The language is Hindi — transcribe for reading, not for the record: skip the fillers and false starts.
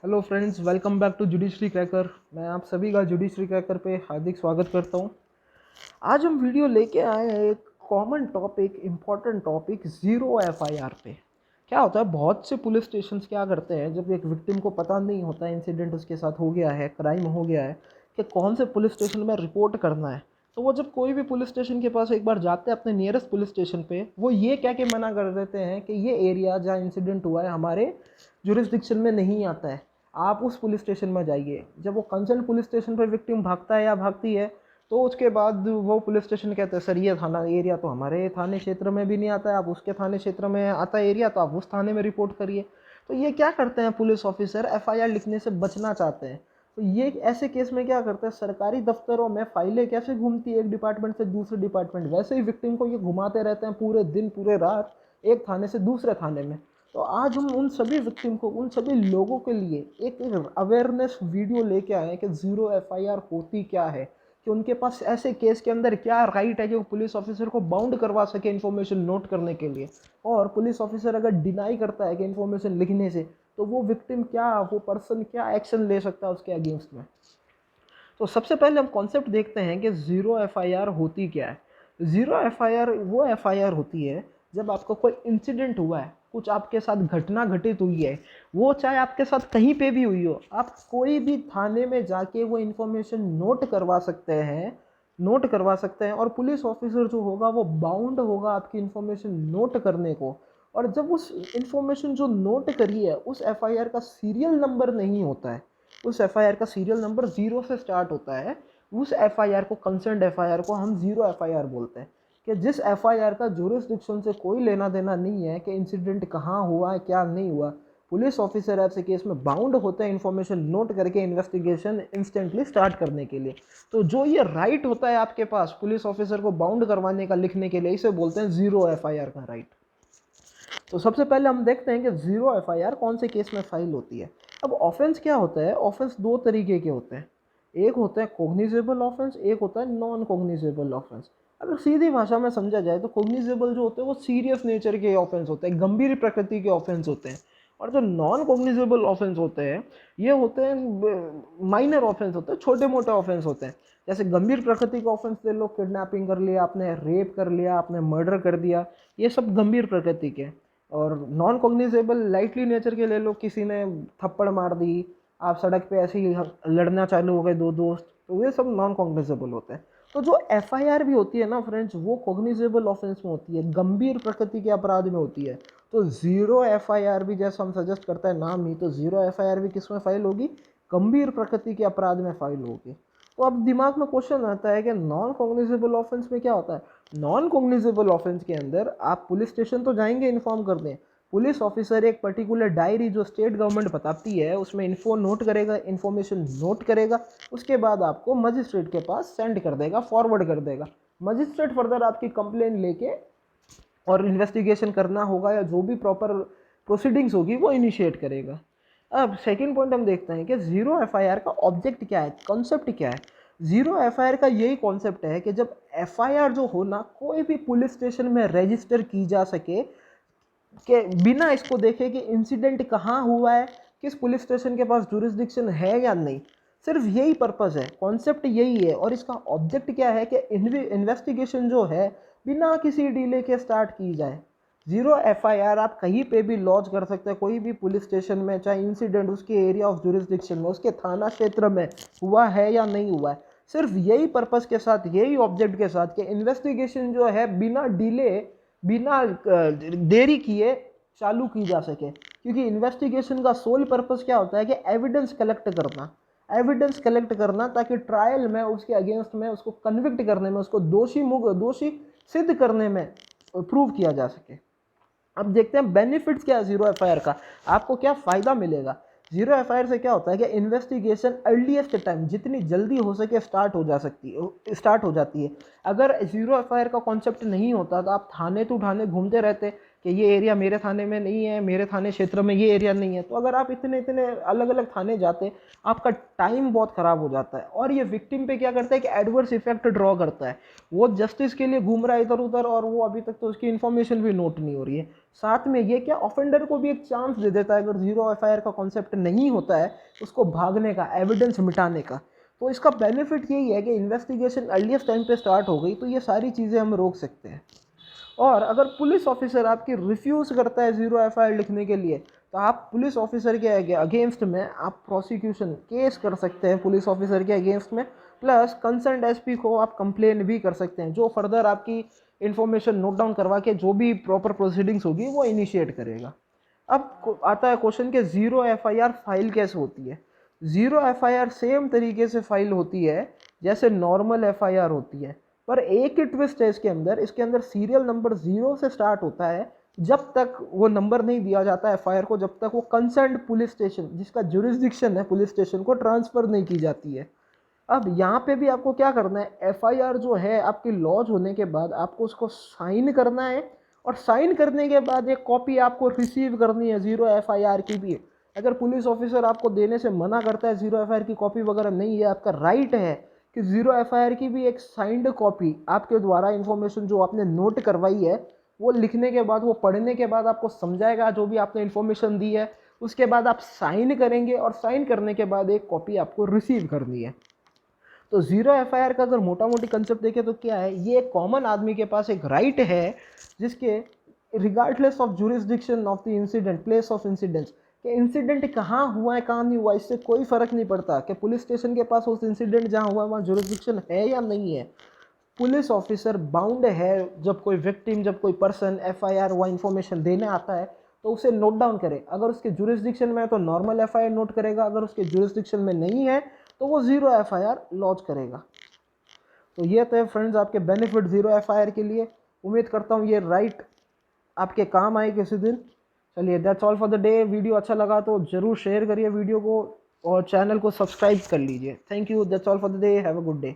Hello friends, welcome back to judiciary cracker. मैं आप सभी का जुडिशरी क्रैकर पे हार्दिक स्वागत करता हूँ। आज हम वीडियो लेके आए हैं एक common topic, important topic, zero FIR पे। क्या होता है, बहुत से पुलिस स्टेशंस क्या करते हैं, जब एक विक्टिम को पता नहीं होता है इंसिडेंट उसके साथ हो गया है, क्राइम हो गया है, कि कौन से पुलिस स्टेशन में रिपोर्ट करना है, तो वो जब कोई भी पुलिस स्टेशन के पास एक बार जाते हैं अपने नियरेस्ट पुलिस स्टेशन पे, वो ये कह के मना कर देते हैं कि ये एरिया जहाँ इंसिडेंट हुआ है हमारे जुरिस्डिक्शन में नहीं आता है, आप उस पुलिस स्टेशन में जाइए। जब वो कंसर्न पुलिस स्टेशन पर विक्टिम भागता है या भागती है, तो उसके बाद वो पुलिस स्टेशन कहते हैं सर ये थाना एरिया तो हमारे थाने क्षेत्र में भी नहीं आता है, आप उसके थाने क्षेत्र में आता है एरिया, तो आप उस थाने में रिपोर्ट करिए। तो ये क्या करते हैं, पुलिस ऑफिसर एफआईआर लिखने से बचना चाहते हैं। तो ये ऐसे केस में क्या करते हैं, सरकारी दफ्तरों में फाइलें कैसे घूमती है एक डिपार्टमेंट से दूसरे डिपार्टमेंट, वैसे ही विक्टिम को ये घुमाते रहते हैं पूरे दिन पूरे रात, एक थाने से दूसरे थाने में। तो आज हम उन सभी विक्टिम को, उन सभी लोगों के लिए एक अवेयरनेस वीडियो लेके आए हैं कि ज़ीरो एफआईआर होती क्या है, कि उनके पास ऐसे केस के अंदर क्या राइट है कि वो पुलिस ऑफिसर को बाउंड करवा सके इन्फॉर्मेशन नोट करने के लिए। और पुलिस ऑफिसर अगर डिनाई करता है कि इन्फॉर्मेशन लिखने से, तो वो विक्टिम क्या, वो पर्सन क्या एक्शन ले सकता है उसके अगेंस्ट में। तो सबसे पहले हम कॉन्सेप्ट देखते हैं कि ज़ीरो एफआईआर होती क्या है। ज़ीरो एफआईआर वो एफआईआर होती है जब आपको कोई इंसिडेंट हुआ है, कुछ आपके साथ घटना घटित हुई है, वो चाहे आपके साथ कहीं पे भी हुई हो, आप कोई भी थाने में जाके वो इन्फॉर्मेशन नोट करवा सकते हैं और पुलिस ऑफिसर जो होगा वो बाउंड होगा आपकी इन्फॉर्मेशन नोट करने को। और जब उस इन्फॉर्मेशन जो नोट करी है उस एफआईआर का सीरियल नंबर नहीं होता है, उस एफआईआर का सीरियल नंबर 0 से स्टार्ट होता है, उस एफआईआर को, कंसर्न्ड एफआईआर को हम ज़ीरो एफआईआर बोलते हैं। कि जिस एफआईआर का जुरिस्डिक्शन से कोई लेना देना नहीं है कि इंसिडेंट कहाँ हुआ है क्या नहीं हुआ, पुलिस ऑफिसर ऐसे केस में बाउंड होते हैं इन्फॉर्मेशन नोट करके इन्वेस्टिगेशन इंस्टेंटली स्टार्ट करने के लिए। तो जो ये राइट होता है आपके पास पुलिस ऑफिसर को बाउंड करवाने का, लिखने के लिए, इसे बोलते हैं ज़ीरो एफआईआर का राइट। तो सबसे पहले हम देखते हैं कि ज़ीरो एफआईआर कौन से केस में फाइल होती है। अब ऑफेंस क्या होता है, ऑफेंस दो तरीके के होते हैं, एक होता है कोग्निजेबल ऑफेंस, एक होता है नॉन कोग्निजेबल ऑफेंस। अगर सीधी भाषा में समझा जाए तो कोग्निजेबल जो होते हैं वो सीरियस नेचर के ऑफेंस होते हैं, गंभीर प्रकृति के ऑफेंस होते हैं। और जो नॉन कोग्निजेबल ऑफेंस होते हैं ये होते हैं माइनर ऑफेंस होते हैं, छोटे मोटे ऑफेंस होते हैं। जैसे गंभीर प्रकृति का ऑफेंस ले लो, किडनैपिंग कर लिया आपने, रेप कर लिया आपने, मर्डर कर दिया, ये सब गंभीर प्रकृति के। और नॉन कॉग्निजेबल लाइटली नेचर के ले लो, किसी ने थप्पड़ मार दी, आप सड़क पे ऐसे ही लड़ना चालू हो गए दो दोस्त, तो ये सब नॉन कॉग्निजेबल होते हैं। तो जो एफआईआर भी होती है ना फ्रेंड्स, वो कॉग्निजेबल ऑफेंस में होती है, गंभीर प्रकृति के अपराध में होती है। तो ज़ीरो एफआईआर भी, जैसा हम सजेस्ट करता है नाम ही, तो ज़ीरो एफआईआर भी किस में फाइल होगी, गंभीर प्रकृति के अपराध में फाइल होगी। तो अब दिमाग में क्वेश्चन आता है कि नॉन कॉग्निजेबल ऑफेंस में क्या होता है। नॉन कॉग्निजेबल ऑफेंस के अंदर आप पुलिस स्टेशन तो जाएंगे इन्फॉर्म कर दें, पुलिस ऑफिसर एक पर्टिकुलर डायरी जो स्टेट गवर्नमेंट बताती है उसमें इन्फो नोट करेगा, इन्फॉर्मेशन नोट करेगा, उसके बाद आपको मजिस्ट्रेट के पास सेंड कर देगा, फॉरवर्ड कर देगा। मजिस्ट्रेट फर्दर आपकी कंप्लेंट लेके और इन्वेस्टिगेशन करना होगा या जो भी प्रॉपर प्रोसीडिंग्स होगी वो इनिशिएट करेगा। अब सेकंड पॉइंट हम देखते हैं कि ज़ीरो एफआईआर का ऑब्जेक्ट क्या है, कॉन्सेप्ट क्या है। ज़ीरो एफआईआर का यही कॉन्सेप्ट है कि जब एफआईआर जो हो ना, कोई भी पुलिस स्टेशन में रजिस्टर की जा सके कि बिना इसको देखे कि इंसिडेंट कहाँ हुआ है, किस पुलिस स्टेशन के पास जुरिस्डिक्शन है या नहीं। सिर्फ यही पर्पज़ है, कॉन्सेप्ट यही है। और इसका ऑब्जेक्ट क्या है कि इन्वेस्टिगेशन जो है बिना किसी डिले के स्टार्ट की जाए। ज़ीरो एफआईआर आप कहीं पे भी लॉन्च कर सकते हैं, कोई भी पुलिस स्टेशन में, चाहे इंसिडेंट उसके एरिया ऑफ जुरिस्डिक्शन में, उसके थाना क्षेत्र में हुआ है या नहीं हुआ है। सिर्फ यही पर्पज़ के साथ, यही ऑब्जेक्ट के साथ कि इन्वेस्टिगेशन जो है बिना डिले, बिना देरी किए चालू की जा सके। क्योंकि इन्वेस्टिगेशन का सोल पर्पस क्या होता है कि एविडेंस कलेक्ट करना, एविडेंस कलेक्ट करना, ताकि ट्रायल में उसके अगेंस्ट में, उसको कन्विक्ट करने में, उसको दोषी सिद्ध करने में प्रूव किया जा सके। अब देखते हैं बेनिफिट्स क्या है ज़ीरो एफआईआर का, आपको क्या फ़ायदा मिलेगा। ज़ीरो एफआईआर से क्या होता है कि इन्वेस्टिगेशन अर्लीस्ट टाइम, जितनी जल्दी हो सके स्टार्ट हो जाती है। अगर ज़ीरो एफआईआर का कॉन्सेप्ट नहीं होता तो आप थाने टू थाने घूमते रहते, कि ये एरिया मेरे थाने में नहीं है, मेरे थाने क्षेत्र में ये एरिया नहीं है। तो अगर आप इतने इतने अलग अलग थाने जाते, आपका टाइम बहुत ख़राब हो जाता है। और ये विक्टिम पे क्या करता है कि एडवर्स इफेक्ट ड्रॉ करता है। वो जस्टिस के लिए घूम रहा है इधर उधर, और वो अभी तक तो उसकी इन्फॉर्मेशन भी नोट नहीं हो रही है। साथ में ये क्या ऑफेंडर को भी एक चांस दे देता है, अगर जीरो एफआईआर का कॉन्सेप्ट नहीं होता है उसको भागने का, एविडेंस मिटाने का। तो इसका बेनिफिट यही है कि इन्वेस्टिगेशन अर्लीस्ट टाइम पे स्टार्ट हो गई तो ये सारी चीज़ें हम रोक सकते हैं। और अगर पुलिस ऑफिसर आपकी रिफ्यूज़ करता है ज़ीरो एफआईआर लिखने के लिए, तो आप पुलिस ऑफिसर के अगेंस्ट में आप प्रोसिक्यूशन केस कर सकते हैं पुलिस ऑफिसर के अगेंस्ट में। प्लस कंसर्न एसपी को आप कंप्लेन भी कर सकते हैं, जो फर्दर आपकी इन्फॉर्मेशन नोट डाउन करवा के जो भी प्रॉपर प्रोसीडिंग्स होगी वो इनिशिएट करेगा। अब आता है क्वेश्चन के ज़ीरो एफआईआर फाइल कैसे होती है। ज़ीरो एफआईआर सेम तरीके से फाइल होती है जैसे नॉर्मल एफआईआर होती है, पर एक ही ट्विस्ट है इसके अंदर। इसके अंदर सीरियल नंबर 0 से स्टार्ट होता है। जब तक वो नंबर नहीं दिया जाता है एफआईआर को, जब तक वो कंसर्न्ड पुलिस स्टेशन, जिसका जुरिस्डिक्शन है पुलिस स्टेशन को, ट्रांसफ़र नहीं की जाती है। अब यहाँ पे भी आपको क्या करना है, एफआईआर जो है आपकी लॉन्च होने के बाद आपको उसको साइन करना है, और साइन करने के बाद एक कॉपी आपको रिसीव करनी है ज़ीरो एफआईआर की भी। अगर पुलिस ऑफिसर आपको देने से मना करता है, ज़ीरो एफआईआर की कॉपी वगैरह नहीं है, आपका राइट है कि ज़ीरो एफआईआर की भी एक साइंड कॉपी आपके द्वारा इन्फॉर्मेशन जो आपने नोट करवाई है वो लिखने के बाद, वो पढ़ने के बाद आपको समझाएगा जो भी आपने इन्फॉर्मेशन दी है। उसके बाद आप साइन करेंगे, और साइन करने के बाद एक कॉपी आपको रिसीव करनी है। तो ज़ीरो एफआईआर का अगर मोटा मोटी कंसेप्ट देखें तो क्या है, ये कॉमन आदमी के पास एक राइट है जिसके regardless of jurisdiction of the incident, place of incidents, कि इंसिडेंट कहाँ हुआ है कहाँ नहीं हुआ, इससे कोई फ़र्क नहीं पड़ता कि पुलिस स्टेशन के पास उस इंसिडेंट जहाँ हुआ वहाँ जुरिस्डिक्शन है या नहीं है। पुलिस ऑफिसर बाउंड है, जब कोई विक्टिम, जब कोई पर्सन एफआईआर व इन्फॉर्मेशन देने आता है तो उसे नोट डाउन करे। अगर उसके जुरिस्डिक्शन में है तो नॉर्मल एफआईआर नोट करेगा, अगर उसके जुरिस्डिक्शन में नहीं है तो वो ज़ीरो एफआईआर लॉन्च करेगा। तो ये तो है फ्रेंड्स आपके बेनिफिट ज़ीरो एफआईआर के लिए। उम्मीद करता हूँ ये राइट आपके काम आए किसी दिन। चलिए, that's all for the day. Video अच्छा लगा तो ज़रूर शेयर करिए वीडियो को, और चैनल को सब्सक्राइब कर लीजिए। Thank you, that's all for the day, have a good day.